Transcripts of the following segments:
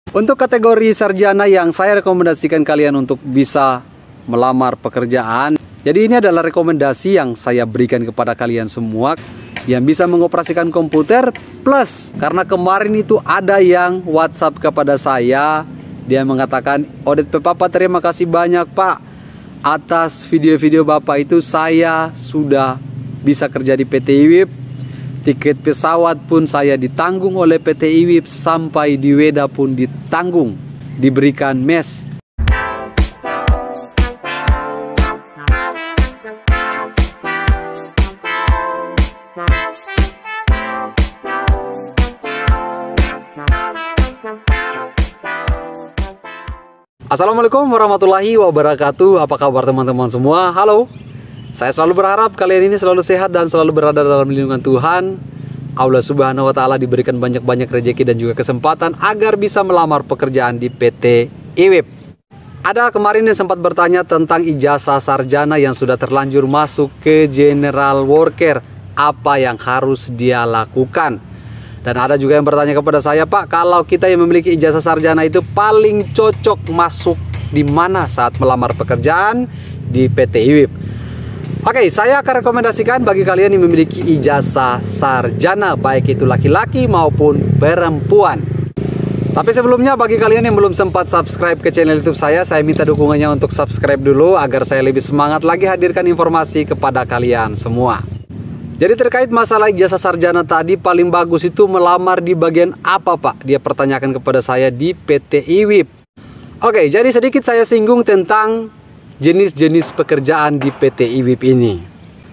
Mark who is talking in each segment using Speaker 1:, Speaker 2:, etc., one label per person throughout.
Speaker 1: Untuk kategori sarjana yang saya rekomendasikan kalian untuk bisa melamar pekerjaan, jadi ini adalah rekomendasi yang saya berikan kepada kalian semua yang bisa mengoperasikan komputer plus. Karena kemarin itu ada yang WhatsApp kepada saya, dia mengatakan, "Odet Papa, terima kasih banyak Pak, atas video-video Bapak itu saya sudah bisa kerja di PT IWIP. Tiket pesawat pun saya ditanggung oleh PT IWIP, sampai di Weda pun ditanggung, diberikan mes." Assalamualaikum warahmatullahi wabarakatuh. Apa kabar teman-teman semua? Halo. Saya selalu berharap kalian ini selalu sehat dan selalu berada dalam lindungan Tuhan. Allah Subhanahu wa Ta'ala diberikan banyak-banyak rezeki dan juga kesempatan agar bisa melamar pekerjaan di PT IWIP. Ada kemarin yang sempat bertanya tentang ijazah sarjana yang sudah terlanjur masuk ke general worker, apa yang harus dia lakukan. Dan ada juga yang bertanya kepada saya, "Pak, kalau kita yang memiliki ijazah sarjana itu paling cocok masuk di mana saat melamar pekerjaan di PT IWIP?" Oke, saya akan rekomendasikan bagi kalian yang memiliki ijazah sarjana, baik itu laki-laki maupun perempuan. Tapi sebelumnya, bagi kalian yang belum sempat subscribe ke channel YouTube saya minta dukungannya untuk subscribe dulu agar saya lebih semangat lagi hadirkan informasi kepada kalian semua. Jadi terkait masalah ijazah sarjana tadi, paling bagus itu melamar di bagian apa Pak? Dia pertanyakan kepada saya di PT IWIP. Oke, jadi sedikit saya singgung tentang jenis-jenis pekerjaan di PT IWIP ini.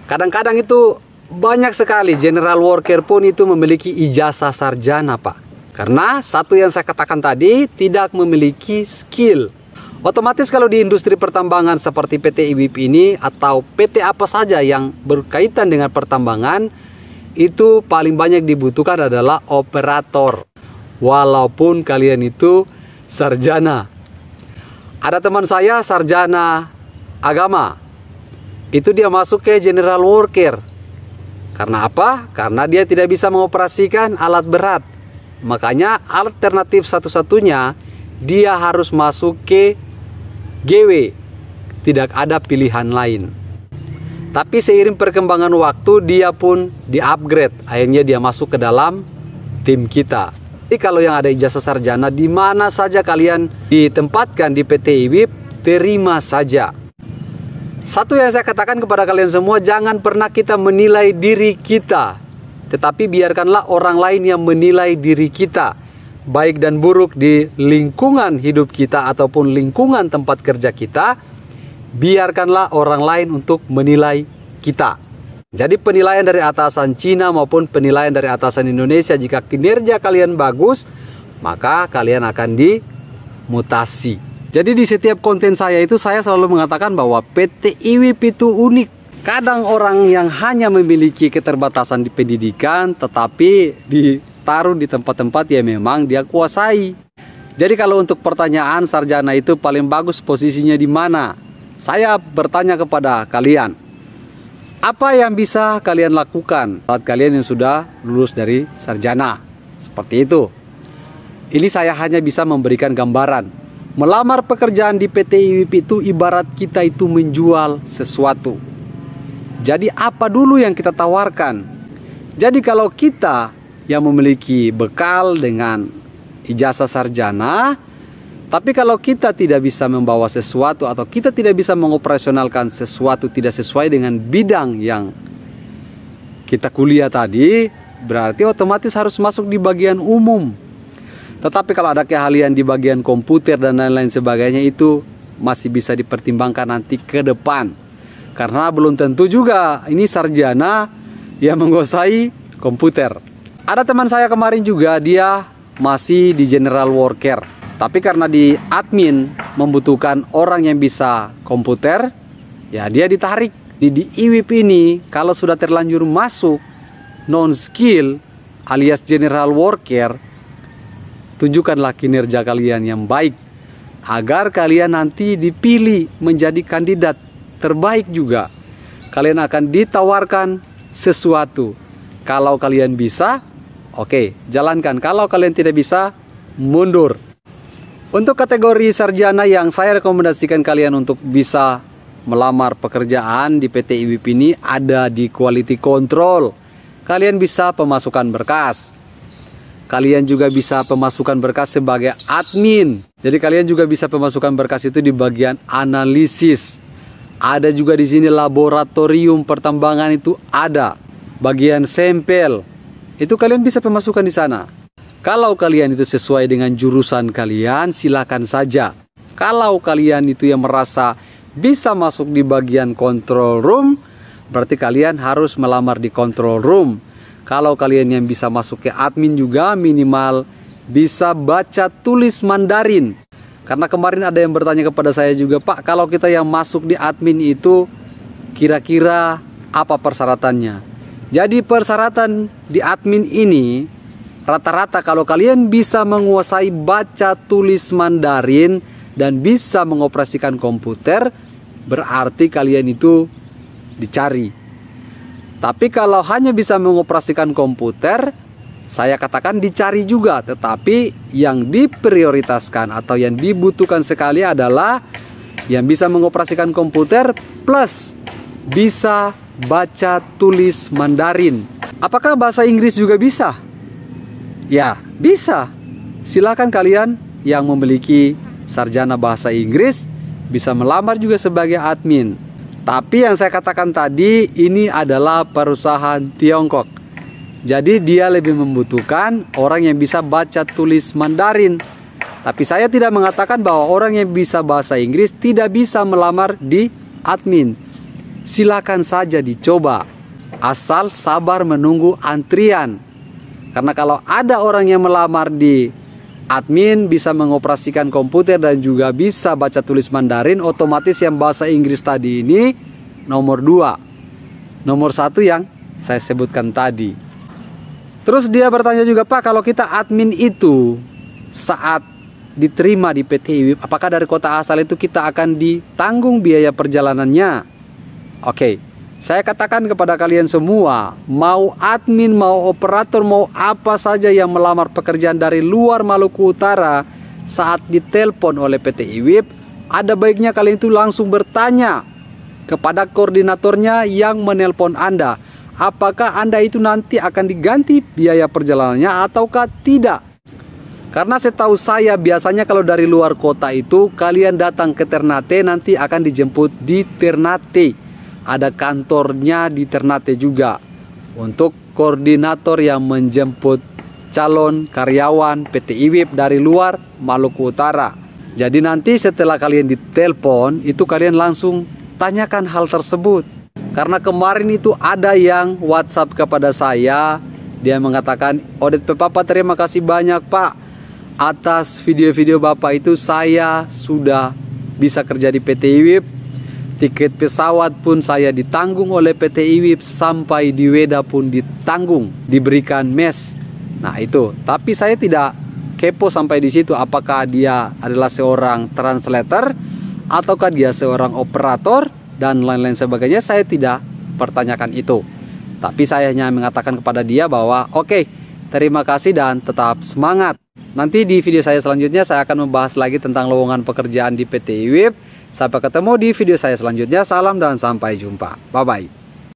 Speaker 1: Kadang-kadang itu banyak sekali general worker pun itu memiliki ijazah sarjana Pak. Karena satu yang saya katakan tadi, tidak memiliki skill. Otomatis kalau di industri pertambangan seperti PT IWIP ini atau PT apa saja yang berkaitan dengan pertambangan, itu paling banyak dibutuhkan adalah operator. Walaupun kalian itu sarjana. Ada teman saya sarjana agama, itu dia masuk ke general worker. Karena apa? Karena dia tidak bisa mengoperasikan alat berat. Makanya alternatif satu-satunya dia harus masuk ke GW, tidak ada pilihan lain. Tapi seiring perkembangan waktu dia pun di-upgrade, akhirnya dia masuk ke dalam tim kita. Jadi kalau yang ada ijazah sarjana, di mana saja kalian ditempatkan di PT IWIP, terima saja. Satu yang saya katakan kepada kalian semua, jangan pernah kita menilai diri kita, tetapi biarkanlah orang lain yang menilai diri kita, baik dan buruk di lingkungan hidup kita ataupun lingkungan tempat kerja kita. Biarkanlah orang lain untuk menilai kita. Jadi penilaian dari atasan Cina maupun penilaian dari atasan Indonesia, jika kinerja kalian bagus, maka kalian akan dimutasi. Jadi di setiap konten saya itu saya selalu mengatakan bahwa PT IWIP itu unik. Kadang orang yang hanya memiliki keterbatasan di pendidikan tetapi ditaruh di tempat-tempat yang memang dia kuasai. Jadi kalau untuk pertanyaan sarjana itu paling bagus posisinya di mana? Saya bertanya kepada kalian, apa yang bisa kalian lakukan saat kalian yang sudah lulus dari sarjana? Seperti itu. Ini saya hanya bisa memberikan gambaran. Melamar pekerjaan di PT IWIP itu ibarat kita itu menjual sesuatu. Jadi apa dulu yang kita tawarkan? Jadi kalau kita yang memiliki bekal dengan ijazah sarjana, tapi kalau kita tidak bisa membawa sesuatu atau kita tidak bisa mengoperasionalkan sesuatu tidak sesuai dengan bidang yang kita kuliah tadi, berarti otomatis harus masuk di bagian umum. Tetapi kalau ada keahlian di bagian komputer dan lain-lain sebagainya, itu masih bisa dipertimbangkan nanti ke depan. Karena belum tentu juga ini sarjana yang menguasai komputer. Ada teman saya kemarin juga, dia masih di general worker. Tapi karena di admin membutuhkan orang yang bisa komputer, ya dia ditarik. Di IWIP ini kalau sudah terlanjur masuk non-skill alias general worker, tunjukkanlah kinerja kalian yang baik agar kalian nanti dipilih menjadi kandidat terbaik juga. Kalian akan ditawarkan sesuatu. Kalau kalian bisa, oke, jalankan. Kalau kalian tidak bisa, mundur. Untuk kategori sarjana yang saya rekomendasikan kalian untuk bisa melamar pekerjaan di PT IWIP ini ada di quality control. Kalian bisa pemasukan berkas. Kalian juga bisa pemasukan berkas sebagai admin. Jadi kalian juga bisa pemasukan berkas itu di bagian analisis. Ada juga di sini laboratorium pertambangan itu ada. Bagian sampel. Itu kalian bisa pemasukan di sana. Kalau kalian itu sesuai dengan jurusan kalian, silakan saja. Kalau kalian itu yang merasa bisa masuk di bagian control room, berarti kalian harus melamar di control room. Kalau kalian yang bisa masuk ke admin juga, minimal bisa baca tulis Mandarin. Karena kemarin ada yang bertanya kepada saya juga, Pak, kalau kita yang masuk di admin itu kira-kira apa persyaratannya? Jadi persyaratan di admin ini rata-rata kalau kalian bisa menguasai baca tulis Mandarin dan bisa mengoperasikan komputer, berarti kalian itu dicari. Tapi kalau hanya bisa mengoperasikan komputer, saya katakan dicari juga. Tetapi yang diprioritaskan atau yang dibutuhkan sekali adalah yang bisa mengoperasikan komputer plus bisa baca tulis Mandarin. Apakah bahasa Inggris juga bisa? Ya, bisa. Silakan kalian yang memiliki sarjana bahasa Inggris bisa melamar juga sebagai admin. Tapi yang saya katakan tadi, ini adalah perusahaan Tiongkok. Jadi dia lebih membutuhkan orang yang bisa baca tulis Mandarin. Tapi saya tidak mengatakan bahwa orang yang bisa bahasa Inggris tidak bisa melamar di admin. Silakan saja dicoba, asal sabar menunggu antrian. Karena kalau ada orang yang melamar di admin bisa mengoperasikan komputer dan juga bisa baca tulis Mandarin, otomatis yang bahasa Inggris tadi ini nomor 2. Nomor 1 yang saya sebutkan tadi. Terus dia bertanya juga, Pak, kalau kita admin itu saat diterima di PT IWIP, apakah dari kota asal itu kita akan ditanggung biaya perjalanannya? Oke. Saya katakan kepada kalian semua, mau admin, mau operator, mau apa saja yang melamar pekerjaan dari luar Maluku Utara, saat ditelepon oleh PT IWIP, ada baiknya kalian itu langsung bertanya kepada koordinatornya yang menelpon Anda. Apakah Anda itu nanti akan diganti biaya perjalanannya ataukah tidak? Karena setahu saya biasanya kalau dari luar kota itu, kalian datang ke Ternate nanti akan dijemput di Ternate. Ada kantornya di Ternate juga untuk koordinator yang menjemput calon karyawan PT IWIP dari luar Maluku Utara. Jadi nanti setelah kalian ditelepon, itu kalian langsung tanyakan hal tersebut. Karena kemarin itu ada yang WhatsApp kepada saya, dia mengatakan, Odet Papa, terima kasih banyak Pak, atas video-video Bapak itu saya sudah bisa kerja di PT IWIP. Tiket pesawat pun saya ditanggung oleh PT IWIP, sampai di Weda pun ditanggung, diberikan mes. Nah itu, tapi saya tidak kepo sampai di situ apakah dia adalah seorang translator ataukah dia seorang operator dan lain-lain sebagainya. Saya tidak pertanyakan itu. Tapi saya hanya mengatakan kepada dia bahwa oke, terima kasih dan tetap semangat. Nanti di video saya selanjutnya saya akan membahas lagi tentang lowongan pekerjaan di PT IWIP. Sampai ketemu di video saya selanjutnya. Salam dan sampai jumpa. Bye-bye.